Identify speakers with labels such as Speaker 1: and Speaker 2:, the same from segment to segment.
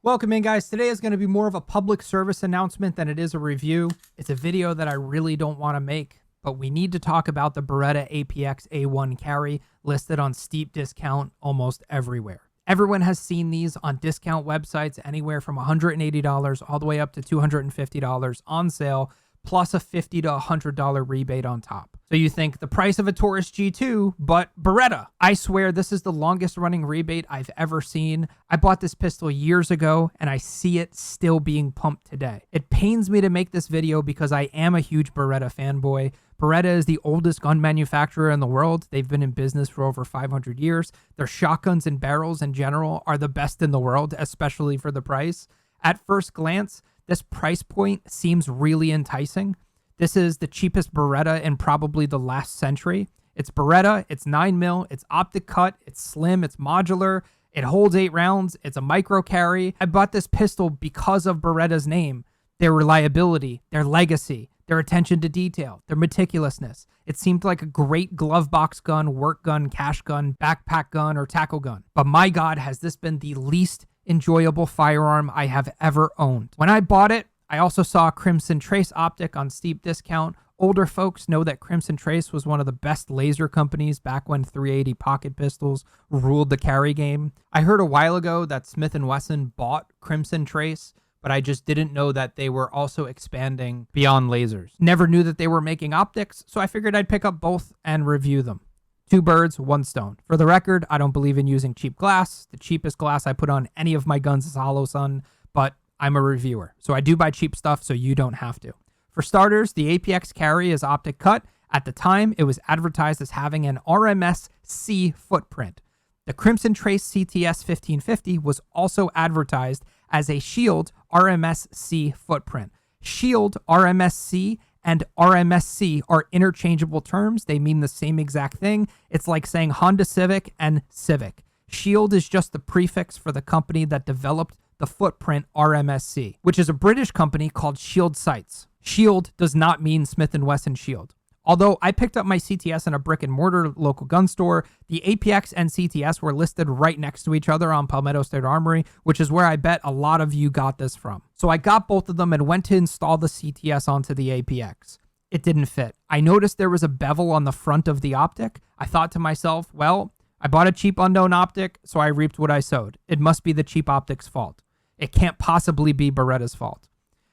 Speaker 1: Welcome in, guys. Today is going to be more of a public service announcement than it is a review. It's a video that I really don't want to make, but we need to talk about the Beretta APX A1 carry listed on steep discount almost everywhere. Everyone has seen these on discount websites anywhere from $180 all the way up to $250 on sale, plus a $50 to $100 rebate on top. So you think the price of a Taurus G2, but Beretta. I swear this is the longest running rebate I've ever seen. I bought this pistol years ago and I see it still being pumped today. It pains me to make this video because I am a huge Beretta fanboy. Beretta is the oldest gun manufacturer in the world. They've been in business for over 500 years. Their shotguns and barrels in general are the best in the world, especially for the price. At first glance, this price point seems really enticing. This is the cheapest Beretta in probably the last century. It's Beretta, it's 9mm, it's Optic Cut, it's slim, it's modular, it holds 8 rounds, it's a micro carry. I bought this pistol because of Beretta's name, their reliability, their legacy, their attention to detail, their meticulousness. It seemed like a great glove box gun, work gun, cash gun, backpack gun, or tackle gun. But my God, has this been the least enjoyable firearm I have ever owned. When I bought it, I also saw Crimson Trace optic on steep discount. Older folks know that Crimson Trace was one of the best laser companies back when .380 pocket pistols ruled the carry game. I heard a while ago that Smith & Wesson bought Crimson Trace, but I just didn't know that they were also expanding beyond lasers. Never knew that they were making optics, so I figured I'd pick up both and review them. 2 birds, 1 stone. For the record, I don't believe in using cheap glass. The cheapest glass I put on any of my guns is Hollow Sun, but I'm a reviewer, so I do buy cheap stuff so you don't have to. For starters, the APX carry is Optic Cut. At the time, it was advertised as having an RMS-C footprint. The Crimson Trace CTS-1550 was also advertised as a Shield RMS-C footprint. Shield RMS-C and RMS-C are interchangeable terms. They mean the same exact thing. It's like saying Honda Civic and Civic. Shield is just the prefix for the company that developed the footprint RMS-C, which is a British company called Shield Sights. Shield does not mean Smith & Wesson Shield. Although I picked up my CTS in a brick and mortar local gun store, the APX and CTS were listed right next to each other on Palmetto State Armory, which is where I bet a lot of you got this from. So I got both of them and went to install the CTS onto the APX. It didn't fit. I noticed there was a bevel on the front of the optic. I thought to myself, well, I bought a cheap unknown optic, so I reaped what I sowed. It must be the cheap optic's fault. It can't possibly be Beretta's fault.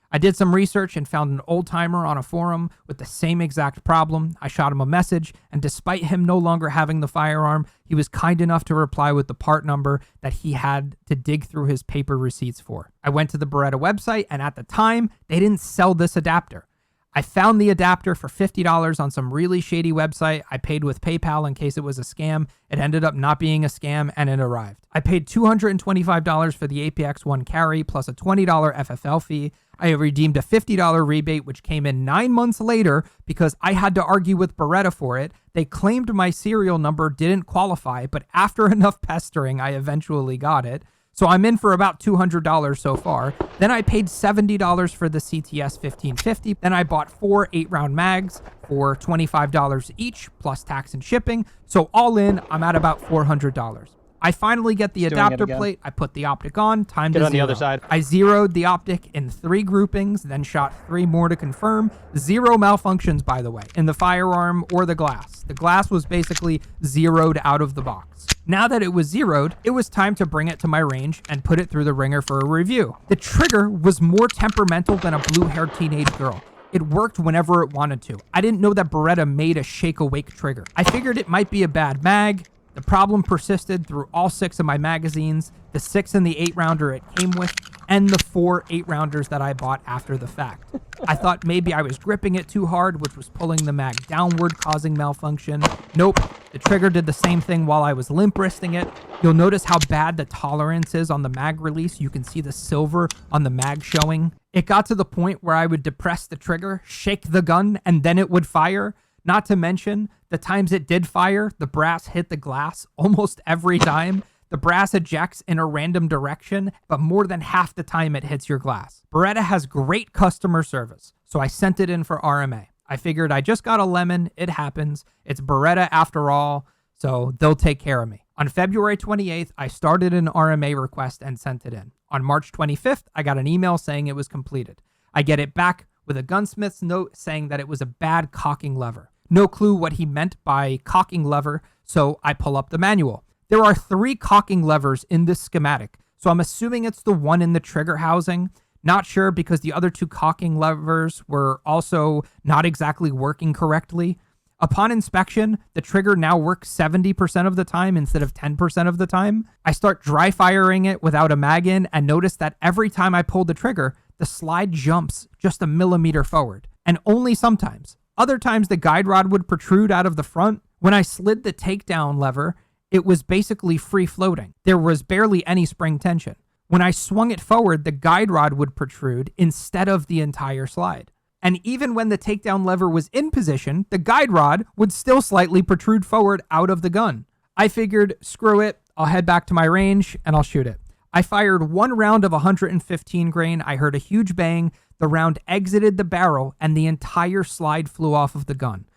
Speaker 1: I did some research and found an old timer on a forum with the same exact problem. I shot him a message, and despite him no longer having the firearm, he was kind enough to reply with the part number that he had to dig through his paper receipts for. I went to the Beretta website, and at the time, they didn't sell this adapter. I found the adapter for $50 on some really shady website. I paid with PayPal in case it was a scam. It ended up not being a scam, and it arrived. I paid $225 for the APX 1 carry plus a $20 FFL fee. I redeemed a $50 rebate, which came in 9 months later because I had to argue with Beretta for it. They claimed my serial number didn't qualify, but after enough pestering, I eventually got it. So I'm in for about $200 so far. Then I paid $70 for the CTS-1550. Then I bought 4 8-round mags for $25 each, plus tax and shipping. So all in, I'm at about $400. I finally get the adapter plate. I put the optic on. Time to zero. Get on the other side. I zeroed the optic in 3 groupings, then shot 3 more to confirm. 0 malfunctions, by the way, in the firearm or the glass. The glass was basically zeroed out of the box. Now that it was zeroed, it was time to bring it to my range and put it through the ringer for a review. The trigger was more temperamental than a blue-haired teenage girl. It worked whenever it wanted to. I didn't know that Beretta made a shake-awake trigger. I figured it might be a bad mag. The problem persisted through all 6 of my magazines, the 6 in the 8-rounder it came with, and the 4 8-rounders that I bought after the fact. I thought maybe I was gripping it too hard, which was pulling the mag downward, causing malfunction. Nope, the trigger did the same thing while I was limp wristing it. You'll notice how bad the tolerance is on the mag release. You can see the silver on the mag showing. It got to the point where I would depress the trigger, shake the gun, and then it would fire. Not to mention, the times it did fire, the brass hit the glass almost every time. The brass ejects in a random direction, but more than half the time it hits your glass. Beretta has great customer service, so I sent it in for RMA. I figured I just got a lemon, it happens. It's Beretta after all, so they'll take care of me. On February 28th, I started an RMA request and sent it in. On March 25th, I got an email saying it was completed. I get it back with a gunsmith's note saying that it was a bad cocking lever. No clue what he meant by cocking lever, so I pull up the manual. There are 3 cocking levers in this schematic, so I'm assuming it's the one in the trigger housing. Not sure because the other 2 cocking levers were also not exactly working correctly. Upon inspection, the trigger now works 70% of the time instead of 10% of the time. I start dry firing it without a mag in and notice that every time I pull the trigger, the slide jumps just a millimeter forward. And only sometimes. Other times the guide rod would protrude out of the front. When I slid the takedown lever, it was basically free floating. There was barely any spring tension. When I swung it forward, the guide rod would protrude instead of the entire slide. And even when the takedown lever was in position, the guide rod would still slightly protrude forward out of the gun. I figured, screw it, I'll head back to my range and I'll shoot it. I fired 1 round of 115 grain. I heard a huge bang. The round exited the barrel and the entire slide flew off of the gun.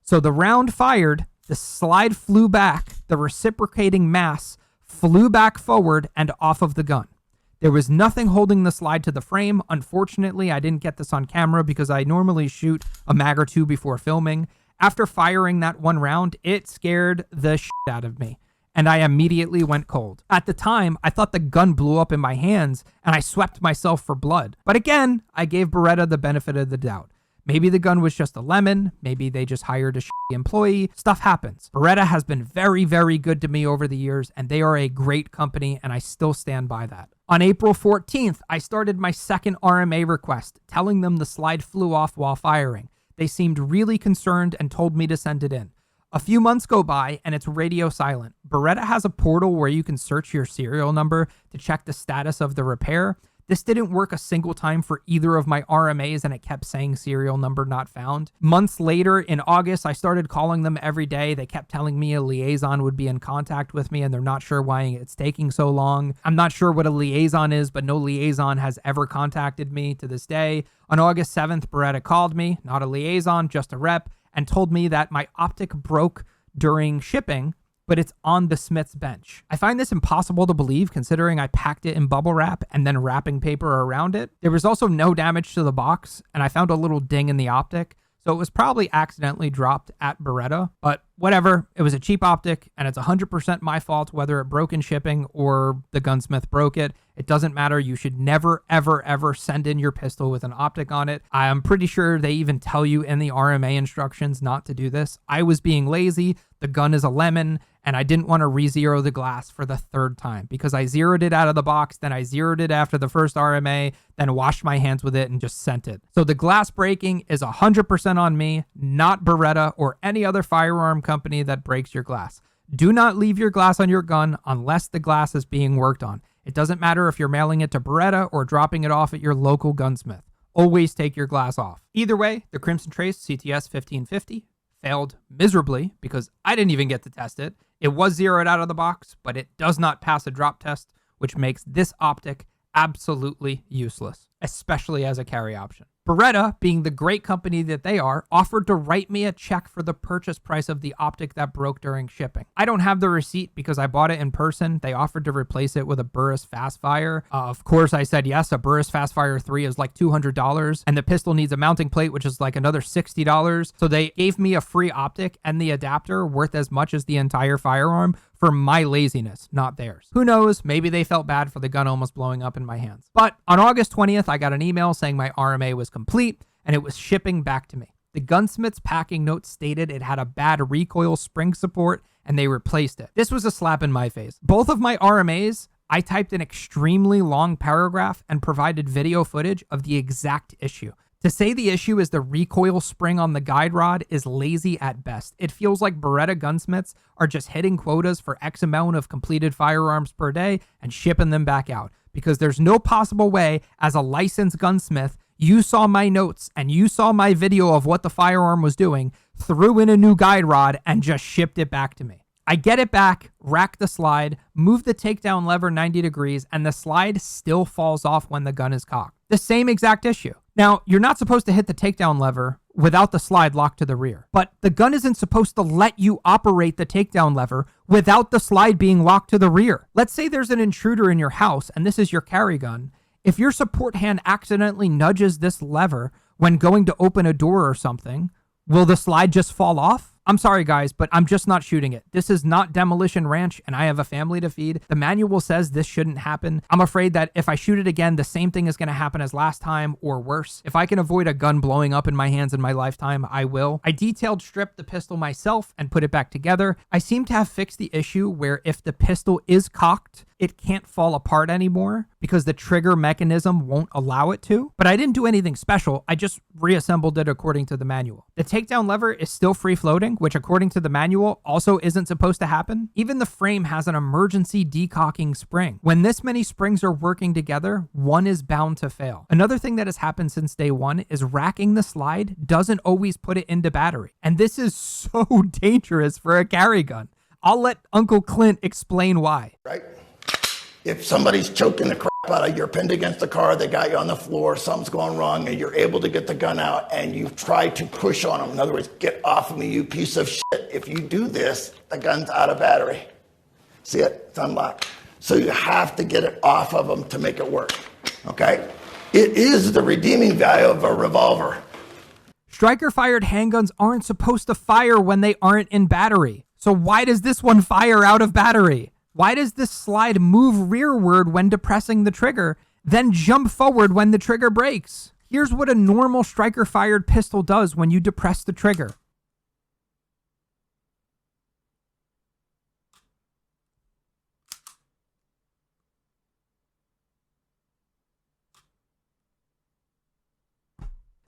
Speaker 1: So the round fired, the slide flew back, the reciprocating mass flew back forward and off of the gun. There was nothing holding the slide to the frame. Unfortunately, I didn't get this on camera because I normally shoot a mag or 2 before filming. After firing that 1 round, it scared the shit out of me, and I immediately went cold. At the time, I thought the gun blew up in my hands, and I swept myself for blood. But again, I gave Beretta the benefit of the doubt. Maybe the gun was just a lemon. Maybe they just hired a shitty employee. Stuff happens. Beretta has been very, very good to me over the years, and they are a great company, and I still stand by that. On April 14th, I started my second RMA request, telling them the slide flew off while firing. They seemed really concerned and told me to send it in. A few months go by, and it's radio silent. Beretta has a portal where you can search your serial number to check the status of the repair. This didn't work a single time for either of my RMAs, and it kept saying serial number not found. Months later, in August, I started calling them every day. They kept telling me a liaison would be in contact with me, and they're not sure why it's taking so long. I'm not sure what a liaison is, but no liaison has ever contacted me to this day. On August 7th, Beretta called me, not a liaison, just a rep, and told me that my optic broke during shipping, but it's on the smith's bench. I find this impossible to believe considering I packed it in bubble wrap and then wrapping paper around it. There was also no damage to the box, and I found a little ding in the optic, so it was probably accidentally dropped at Beretta, but whatever. It was a cheap optic, and it's 100% my fault whether it broke in shipping or the gunsmith broke it. It doesn't matter. You should never, ever, ever send in your pistol with an optic on it. I am pretty sure they even tell you in the RMA instructions not to do this. I was being lazy. The gun is a lemon, and I didn't want to re-zero the glass for the 3rd time because I zeroed it out of the box, then I zeroed it after the first RMA, then washed my hands with it and just sent it. So the glass breaking is 100% on me, not Beretta or any other firearm company that breaks your glass. Do not leave your glass on your gun unless the glass is being worked on. It doesn't matter if you're mailing it to Beretta or dropping it off at your local gunsmith. Always take your glass off. Either way, the Crimson Trace CTS-1550 failed miserably because I didn't even get to test it. It was zeroed out of the box, but it does not pass a drop test, which makes this optic absolutely useless, especially as a carry option. Beretta, being the great company that they are, offered to write me a check for the purchase price of the optic that broke during shipping. I don't have the receipt because I bought it in person. They offered to replace it with a Burris Fastfire. Of course, I said yes. A Burris Fastfire 3 is like $200, and the pistol needs a mounting plate, which is like another $60. So they gave me a free optic and the adapter worth as much as the entire firearm for my laziness, not theirs. Who knows? Maybe they felt bad for the gun almost blowing up in my hands. But on August 20th, I got an email saying my RMA was complete and it was shipping back to me. The gunsmith's packing note stated it had a bad recoil spring support and they replaced it. This was a slap in my face. Both of my RMAs, I typed an extremely long paragraph and provided video footage of the exact issue. To say the issue is the recoil spring on the guide rod is lazy at best. It feels like Beretta gunsmiths are just hitting quotas for X amount of completed firearms per day and shipping them back out. Because there's no possible way, as a licensed gunsmith, you saw my notes and you saw my video of what the firearm was doing, threw in a new guide rod, and just shipped it back to me. I get it back, rack the slide, move the takedown lever 90 degrees, and the slide still falls off when the gun is cocked. The same exact issue. Now, you're not supposed to hit the takedown lever without the slide locked to the rear. But the gun isn't supposed to let you operate the takedown lever without the slide being locked to the rear. Let's say there's an intruder in your house and this is your carry gun. If your support hand accidentally nudges this lever when going to open a door or something, will the slide just fall off? I'm sorry, guys, but I'm just not shooting it. This is not Demolition Ranch, and I have a family to feed. The manual says this shouldn't happen. I'm afraid that if I shoot it again, the same thing is going to happen as last time or worse. If I can avoid a gun blowing up in my hands in my lifetime, I will. I detailed stripped the pistol myself and put it back together. I seem to have fixed the issue where if the pistol is cocked, it can't fall apart anymore because the trigger mechanism won't allow it to. But I didn't do anything special. I just reassembled it according to the manual. The takedown lever is still free floating, which according to the manual also isn't supposed to happen. Even the frame has an emergency decocking spring. When this many springs are working together, one is bound to fail. Another thing that has happened since day one is racking the slide doesn't always put it into battery. And this is so dangerous for a carry gun. I'll let Uncle Clint explain why.
Speaker 2: Right? If somebody's choking the crap out of you, you're pinned against the car, they got you on the floor, something's going wrong, and you're able to get the gun out, and you try to push on them. In other words, get off of me, you piece of shit. If you do this, the gun's out of battery. See it? It's unlocked. So you have to get it off of them to make it work, okay? It is the redeeming value of a revolver.
Speaker 1: Striker-fired handguns aren't supposed to fire when they aren't in battery. So why does this one fire out of battery? Why does this slide move rearward when depressing the trigger, then jump forward when the trigger breaks? Here's what a normal striker-fired pistol does when you depress the trigger.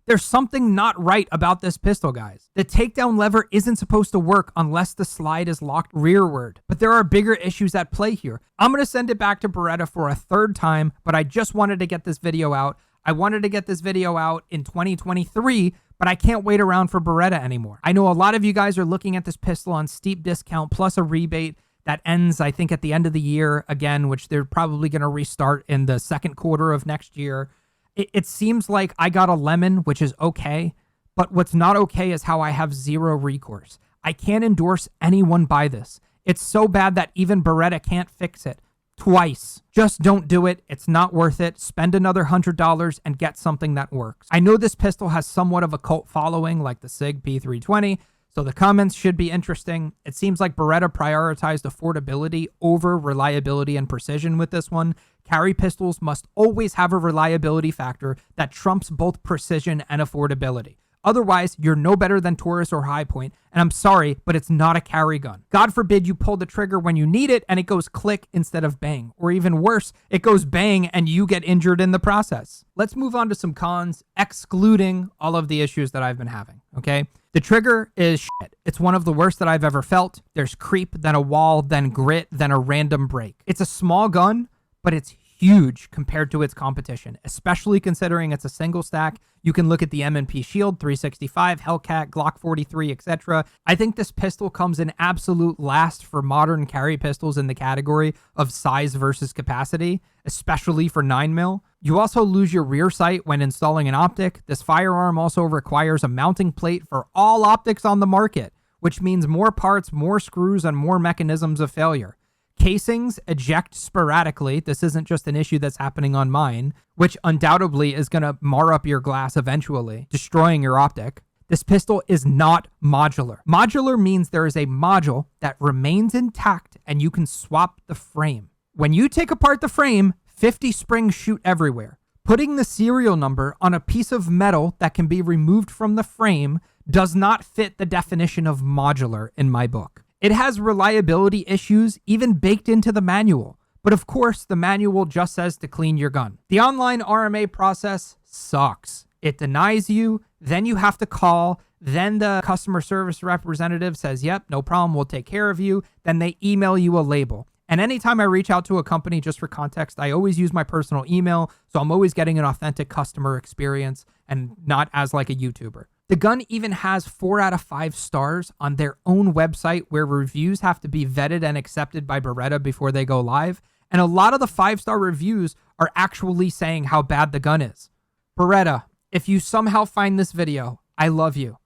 Speaker 1: There's something not right about this pistol, guys. The takedown lever isn't supposed to work unless the slide is locked rearward. But there are bigger issues at play here. I'm going to send it back to Beretta for a third time, but I just wanted to get this video out. I wanted to get this video out in 2023, but I can't wait around for Beretta anymore. I know a lot of you guys are looking at this pistol on steep discount plus a rebate that ends, I think, at the end of the year again, which they're probably going to restart in the second quarter of next year. It seems like I got a lemon, which is okay, but what's not okay is how I have zero recourse. I can't endorse anyone buy this. It's so bad that even Beretta can't fix it. Twice. Just don't do it. It's not worth it. Spend another $100 and get something that works. I know this pistol has somewhat of a cult following like the SIG P320, so the comments should be interesting. It seems like Beretta prioritized affordability over reliability and precision with this one. Carry pistols must always have a reliability factor that trumps both precision and affordability. Otherwise, you're no better than Taurus or High Point, and I'm sorry, but it's not a carry gun. God forbid you pull the trigger when you need it and it goes click instead of bang. Or even worse, it goes bang and you get injured in the process. Let's move on to some cons, excluding all of the issues that I've been having, okay? The trigger is shit. It's one of the worst that I've ever felt. There's creep, then a wall, then grit, then a random break. It's a small gun, but it's huge compared to its competition, especially considering it's a single stack. You can look at the M&P Shield, 365, Hellcat, Glock 43, etc. I think this pistol comes in absolute last for modern carry pistols in the category of size versus capacity, especially for 9mm. You also lose your rear sight when installing an optic. This firearm also requires a mounting plate for all optics on the market, which means more parts, more screws, and more mechanisms of failure. Casings eject sporadically. This isn't just an issue that's happening on mine, which undoubtedly is going to mar up your glass eventually, destroying your optic. This pistol is not modular. Modular means there is a module that remains intact and you can swap the frame. When you take apart the frame, 50 springs shoot everywhere. Putting the serial number on a piece of metal that can be removed from the frame does not fit the definition of modular in my book. It has reliability issues even baked into the manual, but of course the manual just says to clean your gun. The online RMA process sucks. It denies you, then you have to call, then the customer service representative says, yep, no problem, we'll take care of you. Then they email you a label. And anytime I reach out to a company, just for context, I always use my personal email, so I'm always getting an authentic customer experience and not as like a YouTuber. The gun even has 4 out of 5 stars on their own website where reviews have to be vetted and accepted by Beretta before they go live. And a lot of the 5-star reviews are actually saying how bad the gun is. Beretta, if you somehow find this video, I love you.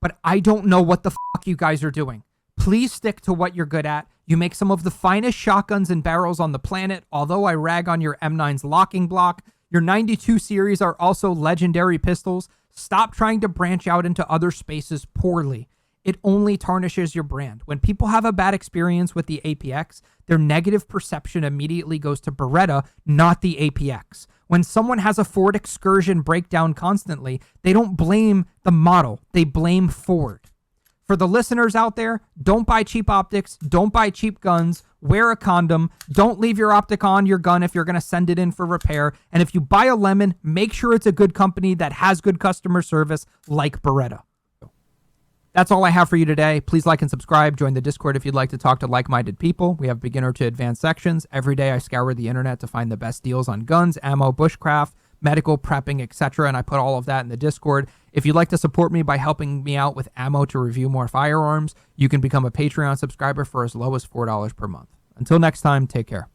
Speaker 1: But I don't know what the fuck you guys are doing. Please stick to what you're good at. You make some of the finest shotguns and barrels on the planet, although I rag on your M9's locking block. Your 92 series are also legendary pistols. Stop trying to branch out into other spaces poorly. It only tarnishes your brand. When people have a bad experience with the APX, their negative perception immediately goes to Beretta, not the APX. When someone has a Ford Excursion breakdown constantly, they don't blame the model, they blame Ford. For the listeners out there, don't buy cheap optics, don't buy cheap guns, wear a condom, don't leave your optic on your gun if you're going to send it in for repair, and if you buy a Lemon, make sure it's a good company that has good customer service like Beretta. That's all I have for you today. Please like and subscribe. Join the Discord if you'd like to talk to like-minded people. We have beginner to advanced sections. Every day I scour the internet to find the best deals on guns, ammo, bushcraft, medical, prepping, etc. And I put all of that in the Discord. If you'd like to support me by helping me out with ammo to review more firearms, you can become a Patreon subscriber for as low as $4 per month. Until next time, take care.